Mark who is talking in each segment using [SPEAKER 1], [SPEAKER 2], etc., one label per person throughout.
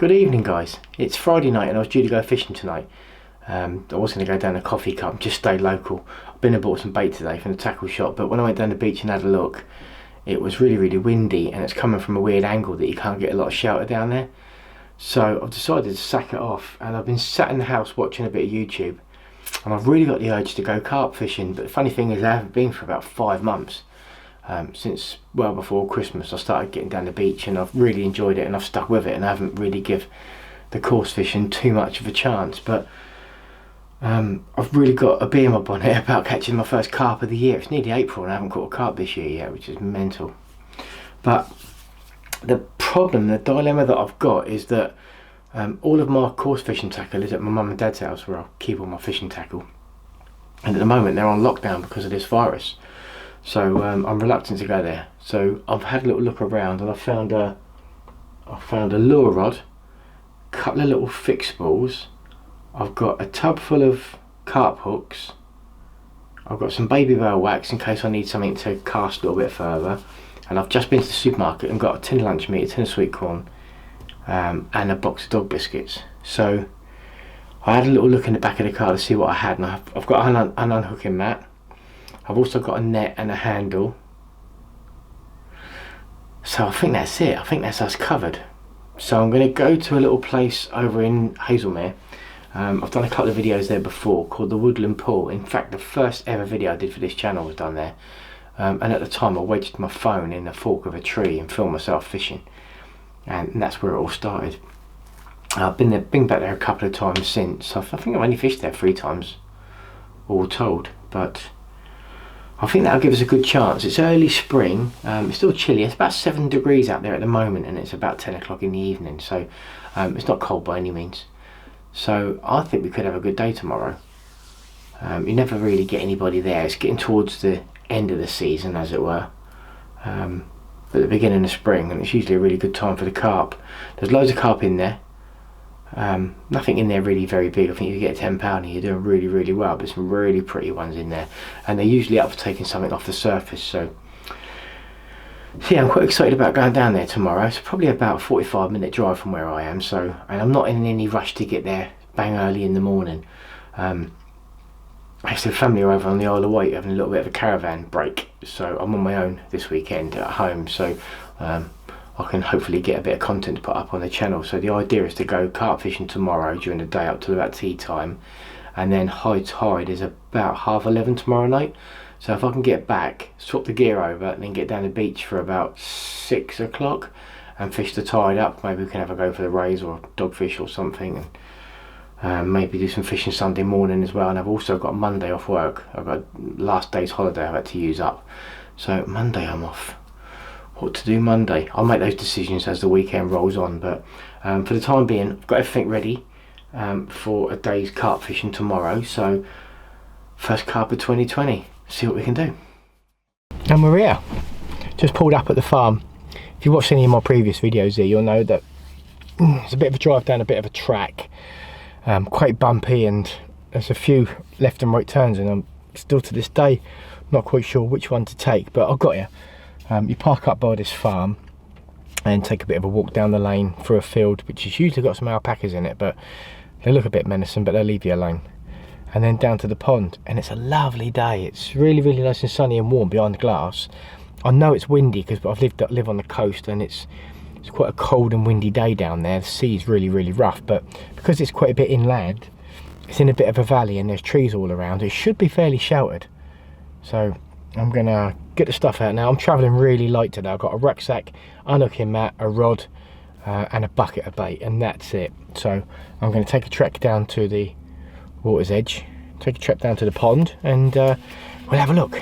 [SPEAKER 1] Good evening, guys. It's Friday night and I was due to go fishing tonight. I was going to go down to Coffee Cup, just stay local. I've been and bought some bait today from the tackle shop, but when I went down the beach and had a look, it was really windy and it's coming from a weird angle that you can't get a lot of shelter down there. So I've decided to sack it off, and I've been sat in the house watching a bit of YouTube, and I've really got the urge to go carp fishing. But the funny thing is I haven't been for about 5 months. Since well before Christmas I started getting down the beach, and I've really enjoyed it and I've stuck with it, and I haven't really give the course fishing too much of a chance. But I've really got a beam up on it about catching my first carp of the year. It's nearly April and I haven't caught a carp this year yet, which is mental. But the problem, the dilemma that I've got is that all of my course fishing tackle is at my mum and dad's house, where I keep all my fishing tackle, and at the moment they're on lockdown because of this virus. So I'm reluctant to go there. So I've had a little look around, and I found a lure rod, a couple of little fixed balls. I've got a tub full of carp hooks. I've got some baby whale wax in case I need something to cast a little bit further. And I've just been to the supermarket and got a tin of lunch meat, a tin of Sweetcorn, and a box of dog biscuits. So I had a little look in the back of the car to see what I had, and I've got an unhooking mat. I've also got a net and a handle. So I think that's it. I think that's us covered. So I'm going to go to a little place over in Hazelmere. I've done a couple of videos there before called the Woodland Pool. In fact, the first ever video I did for this channel was done there. And at the time I wedged my phone in the fork of a tree and filmed myself fishing. And that's where it all started. I've been back there a couple of times since. I think I've only fished there 3 times, all told. But I think that'll give us a good chance. It's early spring, it's still chilly. It's about 7 degrees out there at the moment, and it's about 10 o'clock in the evening, so it's not cold by any means. So I think we could have a good day tomorrow. You never really get anybody there. It's getting towards the end of the season, as it were, at the beginning of spring, and it's usually a really good time for the carp. There's loads of carp in there. Nothing in there really very big. I think if you get a 10-pounder you're doing really well. There's some really pretty ones in there, and they're usually up for taking something off the surface. So yeah, I'm quite excited about going down there tomorrow. It's probably about a 45-minute drive from where I am, so, and I'm not in any rush to get there bang early in the morning. Actually, the family are over on the Isle of Wight having a little bit of a caravan break, so I'm on my own this weekend at home. So I can hopefully get a bit of content to put up on the channel. So the idea is to go carp fishing tomorrow during the day up to about tea time, and then high tide is about 11:30 tomorrow night. So if I can get back, swap the gear over, and then get down the beach for about 6 o'clock and fish the tide up, maybe we can have a go for the rays or dogfish or something, and maybe do some fishing Sunday morning as well. And I've also got Monday off work. I've got last day's holiday I've had to use up, so Monday I'm off. What to do Monday? I'll make those decisions as the weekend rolls on, but for the time being I've got everything ready for a day's carp fishing tomorrow. So first carp of 2020, see what we can do. And we're here, just pulled up at the farm. If you watched any of my previous videos here, you'll know that it's a bit of a drive down a bit of a track, quite bumpy, and there's a few left and right turns, and I'm still to this day not quite sure which one to take, but I've got you. You park up by this farm and take a bit of a walk down the lane through a field which has usually got some alpacas in it, but they look a bit menacing, but they'll leave you alone. And then down to the pond, and it's a lovely day. It's really nice and sunny and warm behind the glass. I know it's windy because I live on the coast, and it's quite a cold and windy day down there. The sea's really rough, but because it's quite a bit inland, it's in a bit of a valley and there's trees all around, it should be fairly sheltered. So I'm gonna get the stuff out now. I'm travelling really light today. I've got a rucksack, unhooking mat, a rod, and a bucket of bait, and that's it. So I'm going to take a trek down to the water's edge, take a trek down to the pond, and we'll have a look.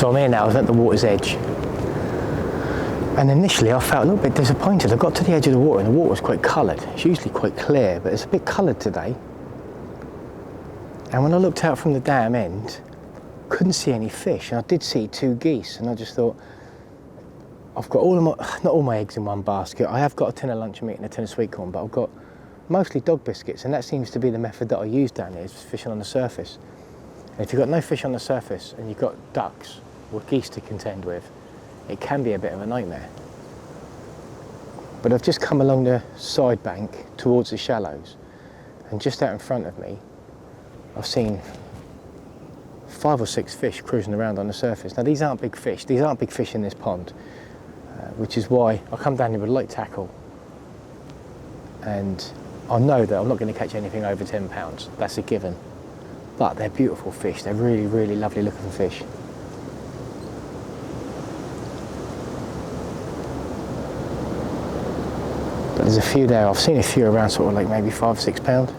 [SPEAKER 1] So I'm here now, I was at the water's edge. And initially I felt a little bit disappointed. I got to the edge of the water and the water was quite coloured. It's usually quite clear, but it's a bit coloured today. And when I looked out from the dam end, couldn't see any fish. And I did see 2 geese, and I just thought, I've got not all my eggs in one basket. I have got a tin of luncheon meat and a tin of sweetcorn, but I've got mostly dog biscuits, and that seems to be the method that I use down here, is fishing on the surface. And if you've got no fish on the surface and you've got ducks or geese to contend with, it can be a bit of a nightmare. But I've just come along the side bank towards the shallows, and just out in front of me, I've seen 5 or 6 fish cruising around on the surface. Now these aren't big fish. These aren't big fish in this pond, which is why I come down here with a light tackle, and I know that I'm not going to catch anything over 10 pounds. That's a given. But they're beautiful fish. They're really, really lovely looking fish. But there's a few there. I've seen a few around sort of like maybe 5 or 6 pound.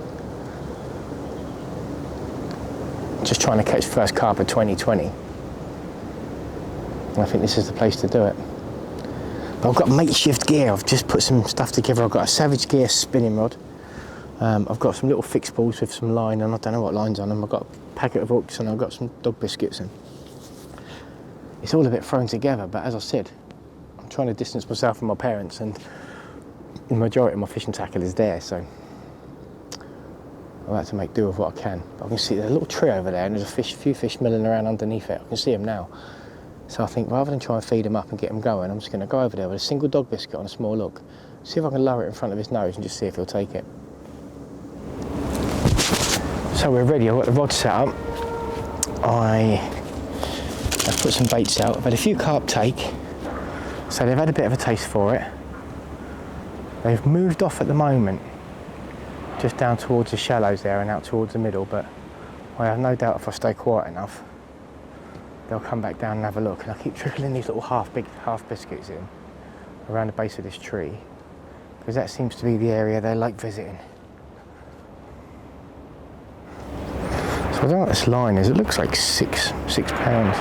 [SPEAKER 1] Just trying to catch first carp of 2020. And I think this is the place to do it. But I've got makeshift gear. I've just put some stuff together. I've got a Savage Gear spinning rod. I've got some little fixed balls with some line, and I don't know what line's on them. I've got a packet of hooks, and I've got some dog biscuits. And it's all a bit thrown together, but as I said, I'm trying to distance myself from my parents, and the majority of my fishing tackle is there, so I'll have to make do with what I can. But I can see there's a little tree over there, and there's a few fish milling around underneath it. I can see them now. So I think rather than try and feed them up and get them going, I'm just going to go over there with a single dog biscuit on a small hook, see if I can lower it in front of his nose and just see if he'll take it. So we're ready. I've got the rod set up. I've put some baits out. I've had a few carp take, so they've had a bit of a taste for it. They've moved off at the moment, just down towards the shallows there and out towards the middle, but I have no doubt if I stay quiet enough, they'll come back down and have a look. And I keep trickling these little half biscuits in around the base of this tree, because that seems to be the area they like visiting. So I don't know what this line is. It looks like six pounds.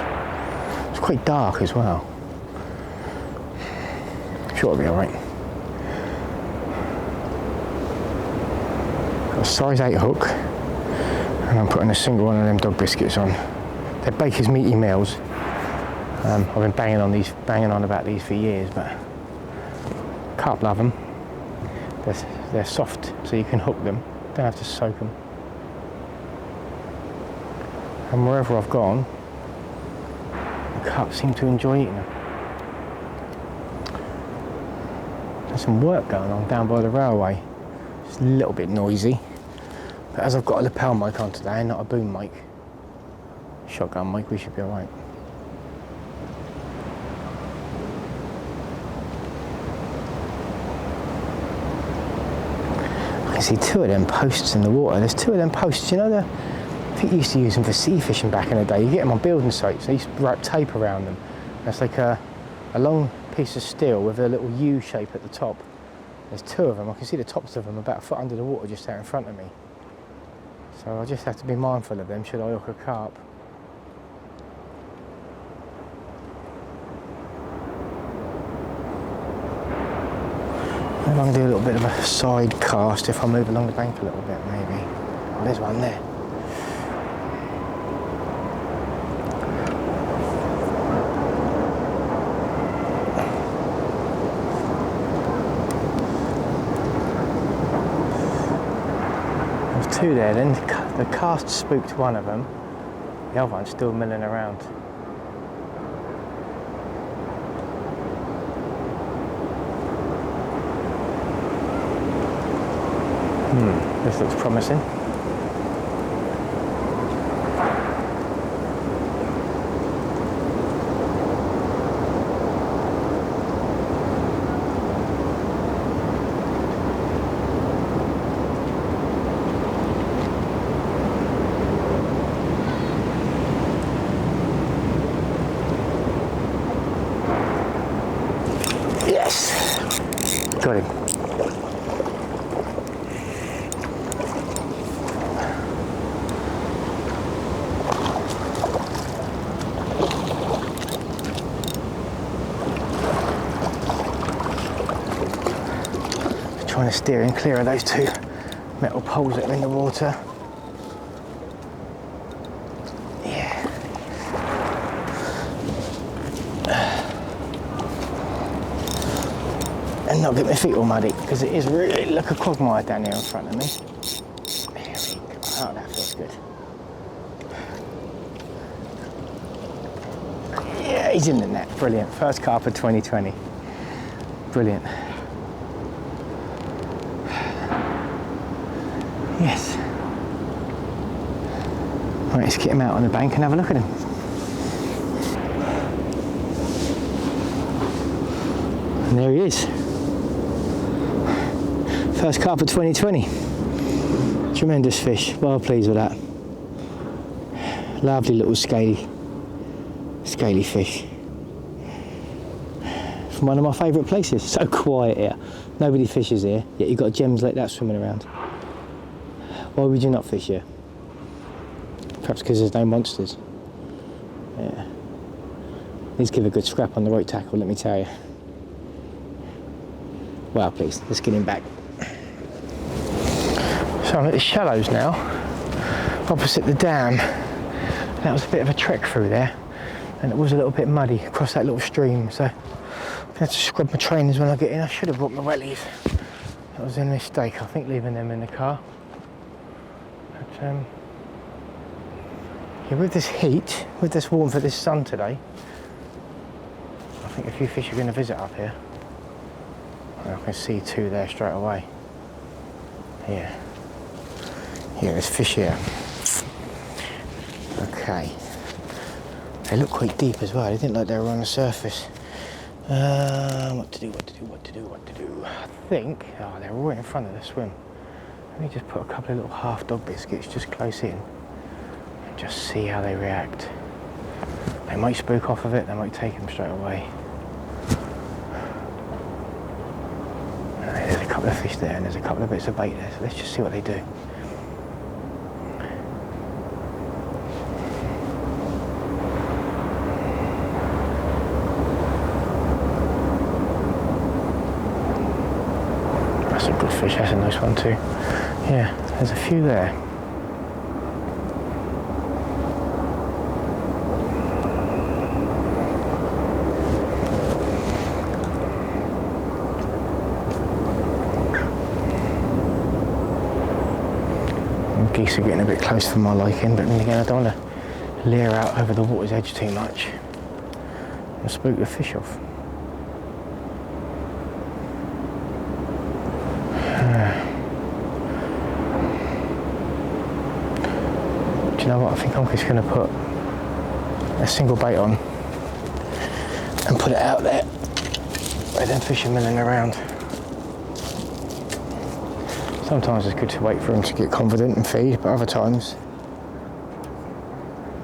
[SPEAKER 1] It's quite dark as well. I'm sure it'll be all right. Got a size 8 hook, and I'm putting a single one of them dog biscuits on. They're Baker's Meaty Meals. I've been banging on about these for years, but carp love them. They're soft, so you can hook them. Don't have to soak them. And wherever I've gone, the carp seem to enjoy eating them. There's some work going on down by the railway. It's a little bit noisy, but as I've got a lapel mic on today, not a boom mic, shotgun mic, we should be alright. I can see 2 of them posts in the water. There's 2 of them posts, you know, I think you used to use them for sea fishing back in the day. You get them on building sites, they used to wrap tape around them. It's like a long piece of steel with a little U shape at the top. There's 2 of them. I can see the tops of them about a foot under the water just out in front of me. So I just have to be mindful of them should I hook a carp. Maybe I can do a little bit of a side cast if I move along the bank a little bit, maybe. Oh, there's one there. There's 2 there, then the cast spooked one of them. The other one's still milling around. This looks promising. Yes! Got him. of steering clear of those two metal poles that are in the water. Yeah. And not get my feet all muddy, because it is really like a quagmire down here in front of me. There we go. Oh, that feels good. Yeah, he's in the net. Brilliant. First carp of 2020. Brilliant. Yes. Right, let's get him out on the bank and have a look at him. And there he is. First carp of 2020. Tremendous fish. Well pleased with that. Lovely little scaly fish. From one of my favourite places. So quiet here. Nobody fishes here, yet you've got gems like that swimming around. Why would you not fish here? Perhaps because there's no monsters. Yeah. Needs to give a good scrap on the right tackle, let me tell you. Well, please, let's get him back. So I'm at the shallows now, opposite the dam. That was a bit of a trek through there, and it was a little bit muddy across that little stream, so I had to scrub my trainers when I get in. I should have brought my wellies. That was a mistake, I think, leaving them in the car. But, yeah, with this heat, with this warmth of this sun today, I think a few fish are going to visit up here. I can see two there straight away. Yeah. Yeah, there's fish here. Okay. They look quite deep as well. They didn't look like they were on the surface. What to do? I think, oh, they're right in front of the swim. Let me just put a couple of little half dog biscuits just close in and just see how they react. They might spook off of it, they might take them straight away. There's a couple of fish there and there's a couple of bits of bait there, so let's just see what they do. That's a good fish, that's a nice one too. Yeah, there's a few there. Geese are getting a bit close for my liking, but then again I don't want to leer out over the water's edge too much and spook the fish off. Do you know what, I think I'm just going to put a single bait on and put it out there where them fish are milling around. Sometimes it's good to wait for them to get confident and feed, but other times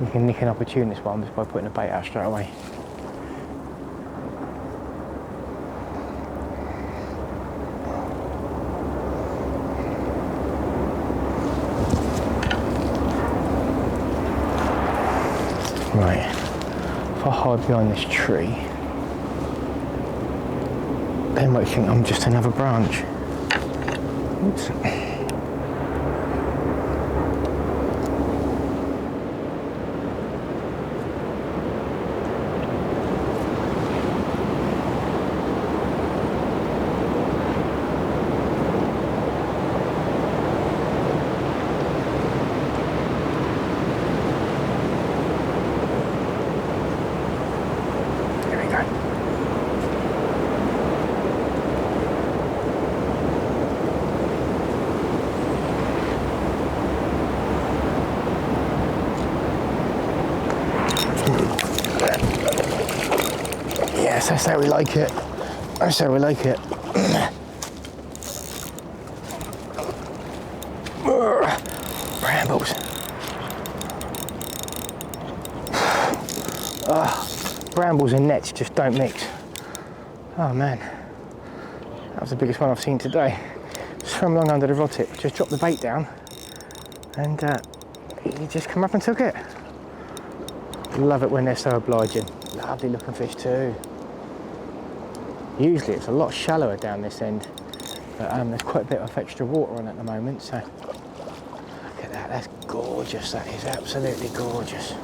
[SPEAKER 1] you can nick an opportunist one just by putting a bait out straight away. Right, if I hide behind this tree, they might think I'm just another branch. Oops. There we go. Yes, that's how we like it. That's how we like it. Brambles. Brambles and nets just don't mix. Oh man, that was the biggest one I've seen today. Swam along under the rod tip, just dropped the bait down, and he just come up and took it. Love it when they're so obliging. Lovely looking fish too. Usually it's a lot shallower down this end. But there's quite a bit of extra water on at the moment, so look at that, that's gorgeous, that is absolutely gorgeous.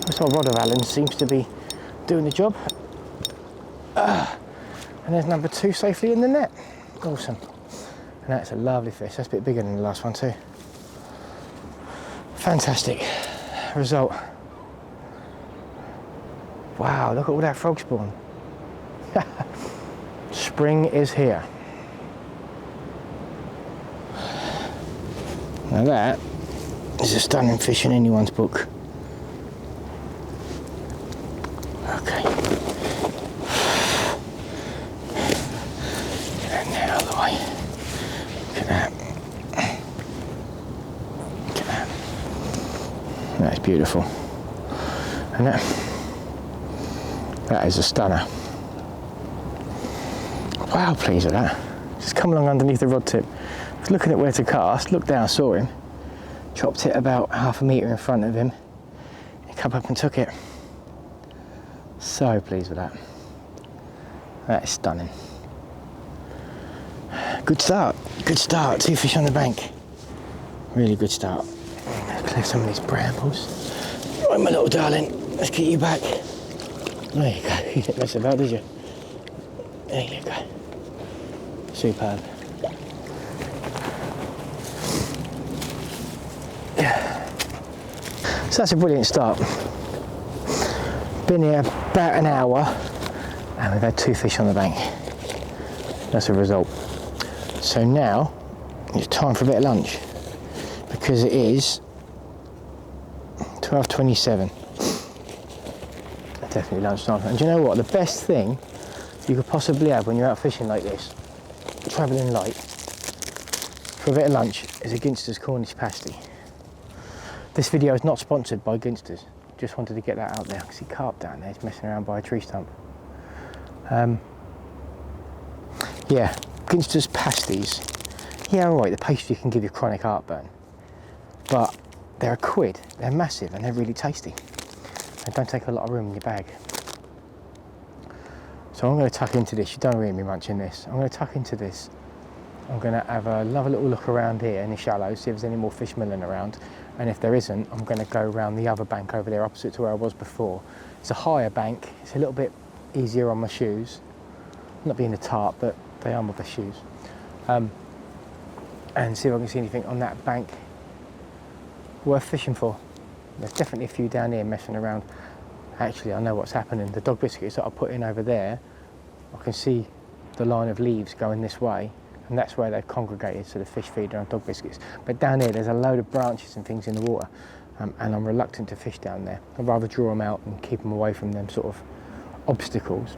[SPEAKER 1] This old rod of Allen seems to be doing the job. And there's number 2 safely in the net. Awesome. And that's a lovely fish. That's a bit bigger than the last one too. Fantastic result. Wow, look at all that frog spawn. Spring is here. Now that is a stunning fish in anyone's book. Okay. And now out of the way. Look at that. Look at that. That's beautiful. And that is a stunner. Wow, pleased with that. Just come along underneath the rod tip. I was looking at where to cast, looked down, saw him, chopped it about half a metre in front of him. He come up and took it. So pleased with that. That is stunning. Good start, good start. 2 fish on the bank. Really good start. Clear some of these brambles. Right, my little darling, let's get you back. There you go, you didn't mess about, did you? There you go. Superb. So that's a brilliant start. Been here about an hour and we've had 2 fish on the bank. That's a result. So now it's time for a bit of lunch because it is 12:27. Definitely lunchtime. And do you know what? The best thing you could possibly have when you're out fishing like this, travelling light, for a bit of lunch, is a Ginster's Cornish pasty. This video is not sponsored by Ginster's. Just wanted to get that out there. I can see Carp down there. He's messing around by a tree stump. Yeah, Ginster's pasties. Yeah, alright, the pastry can give you chronic heartburn. But they're a quid. They're massive and they're really tasty. They don't take a lot of room in your bag. So I'm going to tuck into this. You don't really me much in this. I'm going to tuck into this. I'm going to have a little look around here in the shallows, see if there's any more fish milling around. And if there isn't, I'm going to go around the other bank over there, opposite to where I was before. It's a higher bank. It's a little bit easier on my shoes. Not being a tart, but they are my best shoes. And see if I can see anything on that bank worth fishing for. There's definitely a few down here messing around. Actually, I know what's happening. The dog biscuits that I put in over there, I can see the line of leaves going this way, and that's where they've congregated, so the fish feed on dog biscuits. But down here, there's a load of branches and things in the water, and I'm reluctant to fish down there. I'd rather draw them out and keep them away from them sort of obstacles.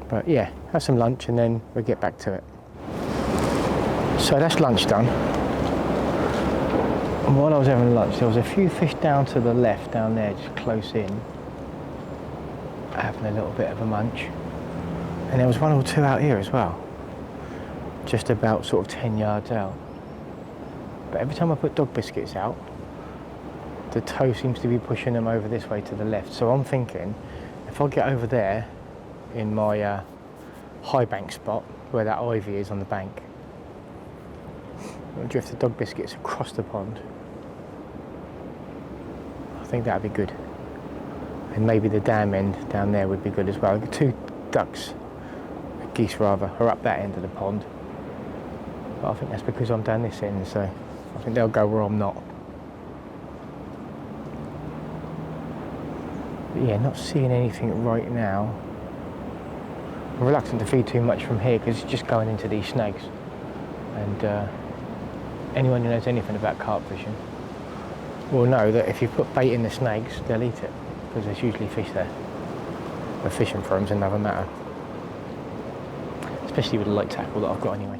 [SPEAKER 1] But yeah, have some lunch and then we'll get back to it. So that's lunch done. And while I was having lunch, there was a few fish down to the left, down there, just close in, having a little bit of a munch. And there was 1 or 2 out here as well, just about sort of 10 yards out. But every time I put dog biscuits out, the toe seems to be pushing them over this way to the left. So I'm thinking, if I get over there in my high bank spot, where that ivy is on the bank, I'll drift the dog biscuits across the pond. I think that'd be good. And maybe the dam end down there would be good as well. 2 ducks, geese rather, are up that end of the pond. But I think that's because I'm down this end, so I think they'll go where I'm not. But yeah, not seeing anything right now. I'm reluctant to feed too much from here because it's just going into these snags. And anyone who knows anything about carp fishing will know that if you put bait in the snags, they'll eat it, because there's usually fish there. But fishing for them's another matter, especially with the light tackle that I've got anyway.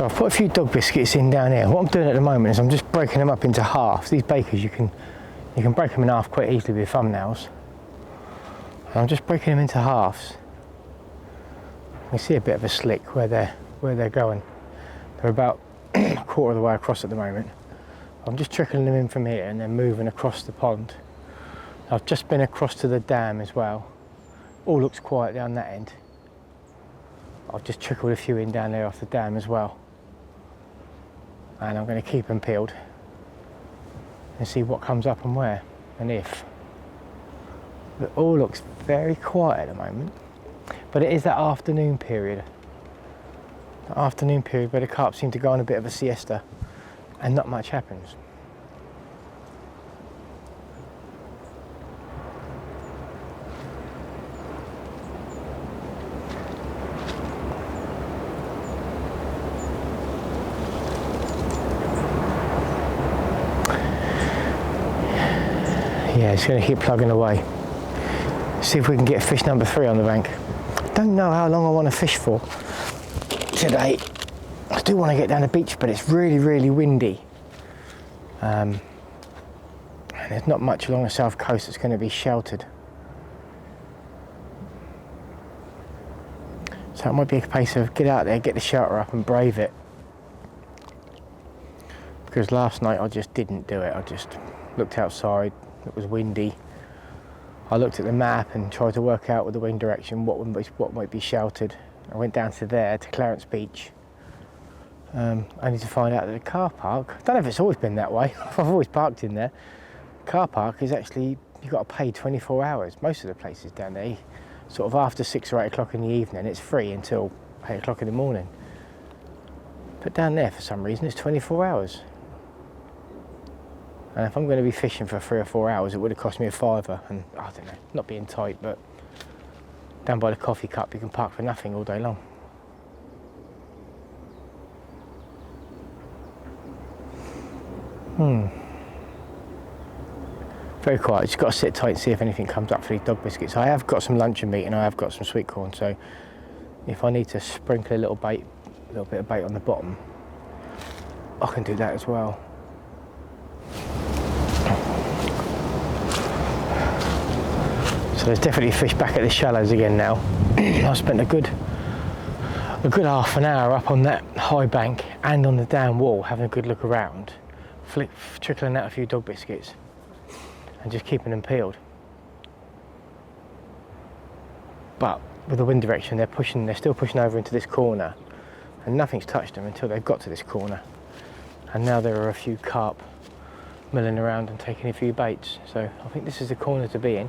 [SPEAKER 1] So I've put a few dog biscuits in down here. What I'm doing at the moment is I'm just breaking them up into halves. These bakers, you can break them in half quite easily with thumbnails. And I'm just breaking them into halves. You see a bit of a slick where they're going. They're about a quarter of the way across at the moment. I'm just trickling them in from here and then moving across the pond. I've just been across to the dam as well. All looks quiet down that end. I've just trickled a few in down there off the dam as well. And I'm going to keep them peeled and see what comes up and where and if. It all looks very quiet at the moment. But it is that afternoon period. The afternoon period where the carp seem to go on a bit of a siesta and not much happens. Yeah, it's going to keep plugging away. See if we can get fish number 3 on the bank. Don't know how long I want to fish for today. I do want to get down the beach, but it's really, really windy. And there's not much along the south coast that's going to be sheltered. So it might be a case of get out there, get the shelter up and brave it. Because last night I just didn't do it. I just looked outside, it was windy. I looked at the map and tried to work out with the wind direction what might be sheltered. I went down to there, to Clarence Beach, only to find out that the car park, I don't know if it's always been that way, I've always parked in there. Car park is actually, you've got to pay 24 hours. Most of the places down there, sort of after 6 or 8 o'clock in the evening, it's free until 8 o'clock in the morning. But down there, for some reason, it's 24 hours. And if I'm going to be fishing for 3 or 4 hours, it would have cost me a £5. And I don't know, not being tight, but down by the coffee cup, you can park for nothing all day long. Very quiet. Just got to sit tight and see if anything comes up for these dog biscuits. I have got some luncheon meat and I have got some sweet corn, so if I need to sprinkle a little bit of bait on the bottom, I can do that as well. So there's definitely fish back at the shallows again now. I spent a good half an hour up on that high bank and on the dam wall having a good look around, trickling out a few dog biscuits and just keeping them peeled. But with the wind direction, they're still pushing over into this corner and nothing's touched them until they've got to this corner. And now there are a few carp milling around and taking a few baits. So I think this is the corner to be in.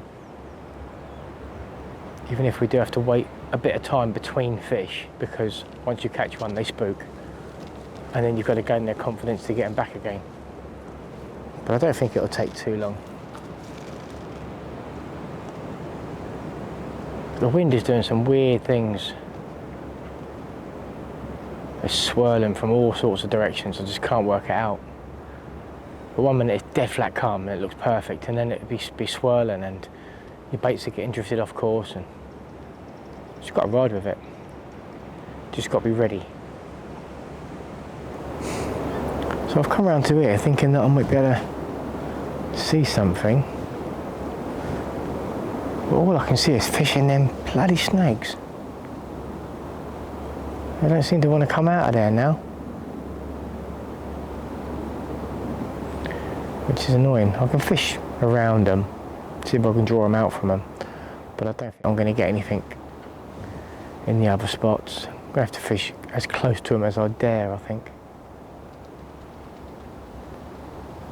[SPEAKER 1] Even if we do have to wait a bit of time between fish, because once you catch one they spook and then you've got to gain their confidence to get them back again. But I don't think it'll take too long. The wind is doing some weird things. It's swirling from all sorts of directions, I just can't work it out. But 1 minute it's dead flat calm and it looks perfect, and then it'll be swirling and your baits are getting drifted off course, and just got to ride with it. Just got to be ready. So I've come around to here thinking that I might be able to see something. But all I can see is fish in them bloody snags. They don't seem to want to come out of there now. Which is annoying. I can fish around them, see if I can draw them out from them, but I don't think I'm going to get anything in the other spots. I'm going to have to fish as close to them as I dare, I think.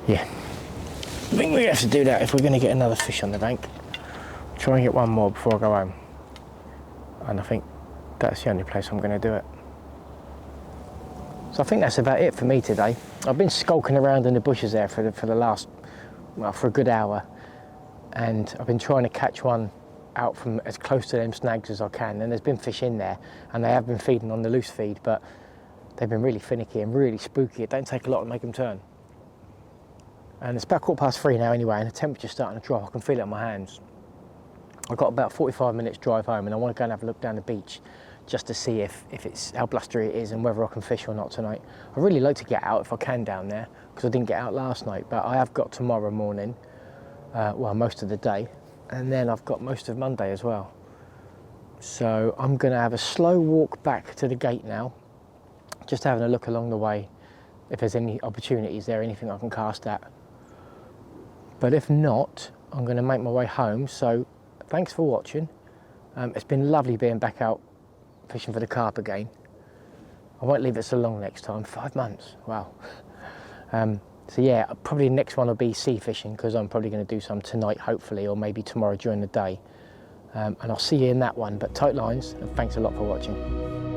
[SPEAKER 1] Yeah, I think we have to do that if we're going to get another fish on the bank. Try and get one more before I go home, and I think that's the only place I'm going to do it. So I think that's about it for me today. I've been skulking around in the bushes there for the last, well, for a good hour, and I've been trying to catch one out from as close to them snags as I can, and there's been fish in there and they have been feeding on the loose feed, but they've been really finicky and really spooky. It don't take a lot to make them turn. And it's about 3:15 now anyway, and the temperature's starting to drop. I can feel it on my hands. I've got about 45 minutes drive home and I want to go and have a look down the beach
[SPEAKER 2] just to see if it's how blustery it is and whether I can fish or not tonight. I really like to get out if I can down there, because I didn't get out last night, but I have got tomorrow morning, well, most of the day, and then I've got most of Monday as well. So I'm going to have a slow walk back to the gate now, just having a look along the way if there's any opportunities there, anything I can cast at. But if not, I'm going to make my way home. So thanks for watching. It's been lovely being back out fishing for the carp again. I won't leave it so long next time. 5 months, wow. So yeah, probably the next one will be sea fishing, because I'm probably going to do some tonight hopefully, or maybe tomorrow during the day. And I'll see you in that one. But tight lines, and thanks a lot for watching.